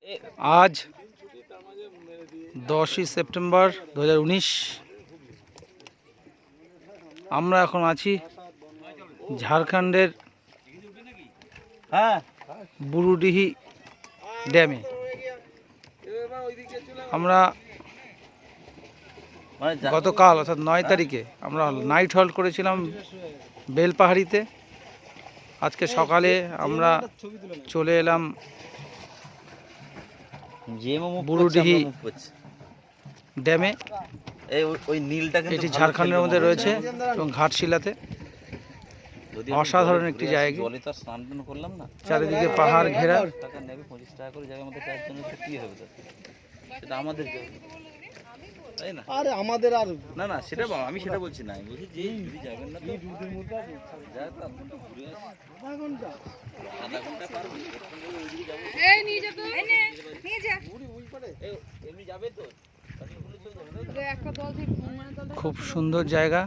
आज 10 সেপ্টেম্বর 2019 আমরা এখন আছি ঝাড়খণ্ডের বুরুডিহি ড্যামে। আমরা গতকাল অর্থাৎ 9 তারিখে আমরা নাইট হল্ট করেছিলাম বেলপাহাড়িতে। আজকে সকালে আমরা চলে এলাম বুরুডিহি ড্যামে। এটি ঝাড়খণ্ডের মধ্যে রয়েছে এবং ঘাটশিলাতে অসাধারণ একটি জায়গা। চারিদিকে পাহাড় ঘেরা। আরে আমাদের আর না না সেটা আমি সেটা বলছি না, আমি বলছি যে যদি যাবেন না তো আধা ঘন্টা পারবেন এই নিয়ে যা তো নিয়ে যা এমনি যাবে তো খুব সুন্দর জায়গা।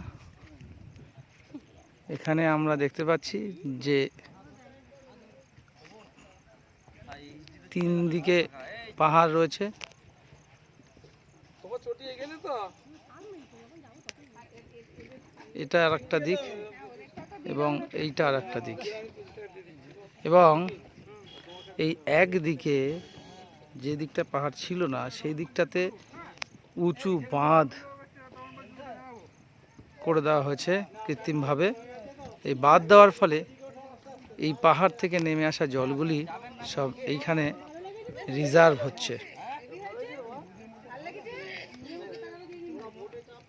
এখানে আমরা দেখতে পাচ্ছি যে তিন দিকে পাহাড় রয়েছে। এটা আর একটা দিক এবং এইটা আর একটা দিক, এবং এই একদিকে যে দিকটা পাহাড় ছিল না সেই দিকটাতে উঁচু বাঁধ করে দেওয়া হয়েছে কৃত্রিমভাবে। এই বাঁধ দেওয়ার ফলে এই পাহাড় থেকে নেমে আসা জলগুলি সব এইখানে রিজার্ভ হচ্ছে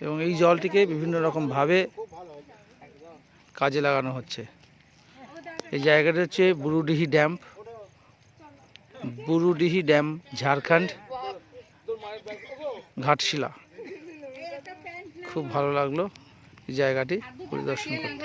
এবং এই জলটিকে বিভিন্ন রকমভাবে কাজে লাগানো হচ্ছে। এই জায়গাটা হচ্ছে বুরুডিহি ড্যাম, ঝাড়খণ্ড, ঘাটশিলা। খুব ভালো লাগলো এই জায়গাটি পরিদর্শন করতে।